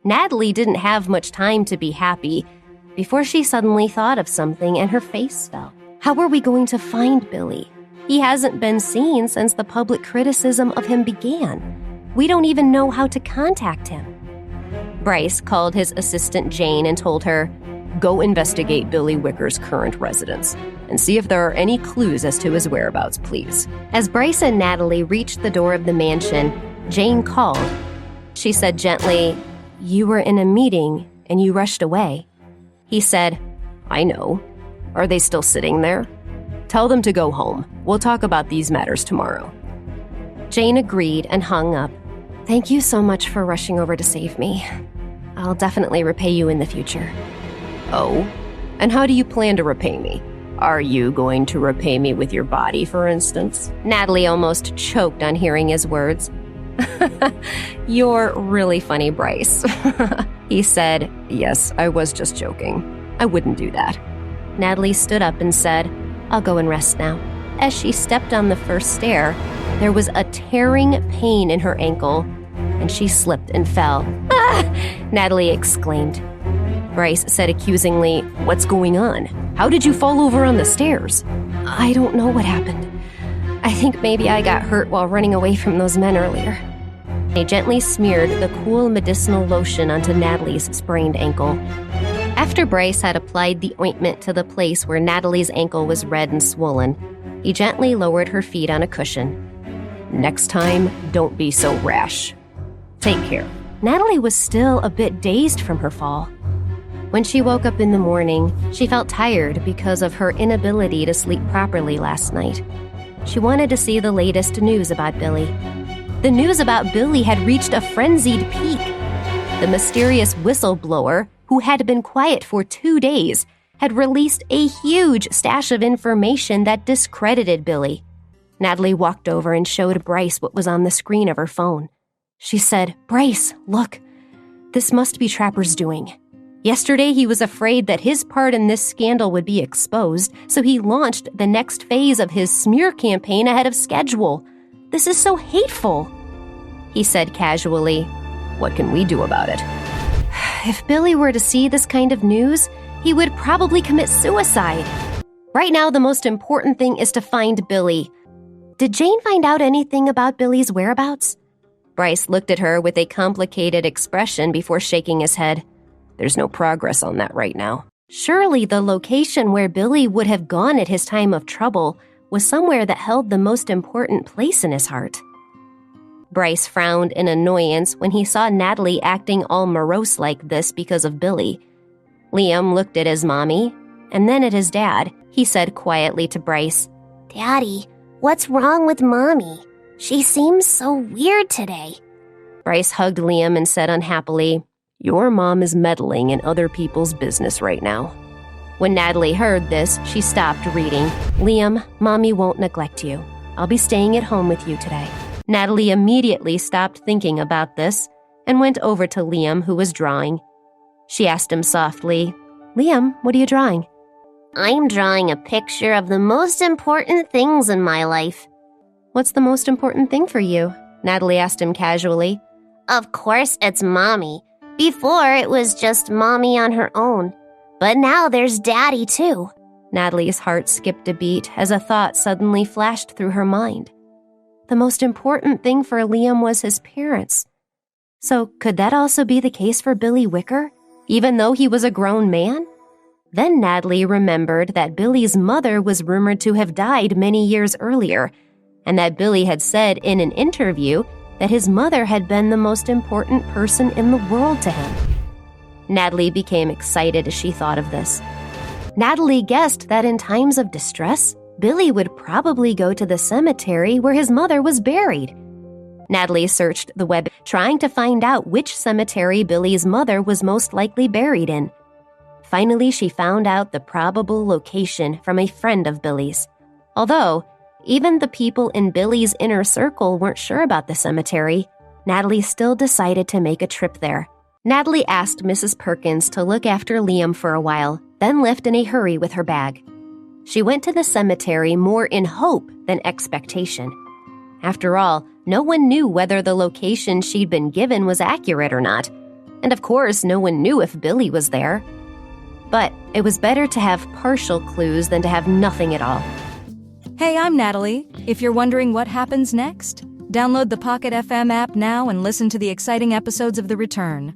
Natalie didn't have much time to be happy before she suddenly thought of something and her face fell. How are we going to find Billy? He hasn't been seen since the public criticism of him began. We don't even know how to contact him. Bryce called his assistant Jane and told her, "Go investigate Billy Wicker's current residence and see if there are any clues as to his whereabouts, please." As Bryce and Natalie reached the door of the mansion, Jane called. She said gently, "You were in a meeting and you rushed away." He said, "I know. Are they still sitting there? Tell them to go home. We'll talk about these matters tomorrow." Jane agreed and hung up. "Thank you so much for rushing over to save me. I'll definitely repay you in the future." "Oh? And how do you plan to repay me? Are you going to repay me with your body, for instance?" Natalie almost choked on hearing his words. "You're really funny, Bryce," he said. "Yes, I was just joking. I wouldn't do that." Natalie stood up and said, "I'll go and rest now." As she stepped on the first stair, there was a tearing pain in her ankle, and she slipped and fell. "Ah!" Natalie exclaimed. Bryce said accusingly, "What's going on? How did you fall over on the stairs?" "I don't know what happened. I think maybe I got hurt while running away from those men earlier." He gently smeared the cool medicinal lotion onto Natalie's sprained ankle. After Bryce had applied the ointment to the place where Natalie's ankle was red and swollen, he gently lowered her feet on a cushion. "Next time, don't be so rash. Take care." Natalie was still a bit dazed from her fall. When she woke up in the morning, she felt tired because of her inability to sleep properly last night. She wanted to see the latest news about Billy. The news about Billy had reached a frenzied peak. The mysterious whistleblower, who had been quiet for 2 days, had released a huge stash of information that discredited Billy. Natalie walked over and showed Bryce what was on the screen of her phone. She said, "Bryce, look. This must be Trapper's doing. Yesterday he was afraid that his part in this scandal would be exposed, so he launched the next phase of his smear campaign ahead of schedule. This is so hateful." He said casually, "What can we do about it?" "If Billy were to see this kind of news, he would probably commit suicide. Right now, the most important thing is to find Billy." "Did Jane find out anything about Billy's whereabouts?" Bryce looked at her with a complicated expression before shaking his head. "There's no progress on that right now." Surely the location where Billy would have gone at his time of trouble was somewhere that held the most important place in his heart. Bryce frowned in annoyance when he saw Natalie acting all morose like this because of Billy. Liam looked at his mommy and then at his dad. He said quietly to Bryce, "Daddy, what's wrong with Mommy? She seems so weird today." Bryce hugged Liam and said unhappily, "Your mom is meddling in other people's business right now." When Natalie heard this, she stopped reading. "Liam, Mommy won't neglect you. I'll be staying at home with you today." Natalie immediately stopped thinking about this and went over to Liam, who was drawing. She asked him softly, "Liam, what are you drawing?" "I'm drawing a picture of the most important things in my life." "What's the most important thing for you?" Natalie asked him casually. "Of course it's Mommy. Before it was just Mommy on her own. But now there's Daddy too." Natalie's heart skipped a beat as a thought suddenly flashed through her mind. The most important thing for Liam was his parents. So could that also be the case for Billy Wicker, even though he was a grown man? Then Natalie remembered that Billy's mother was rumored to have died many years earlier, and that Billy had said in an interview that his mother had been the most important person in the world to him. Natalie became excited as she thought of this. Natalie guessed that in times of distress, Billy would probably go to the cemetery where his mother was buried. Natalie searched the web, trying to find out which cemetery Billy's mother was most likely buried in. Finally, she found out the probable location from a friend of Billy's. Although, even the people in Billy's inner circle weren't sure about the cemetery, Natalie still decided to make a trip there. Natalie asked Mrs. Perkins to look after Liam for a while, then left in a hurry with her bag. She went to the cemetery more in hope than expectation. After all, no one knew whether the location she'd been given was accurate or not. And of course, no one knew if Billy was there. But it was better to have partial clues than to have nothing at all. Hey, I'm Natalie. If you're wondering what happens next, download the Pocket FM app now and listen to the exciting episodes of The Return.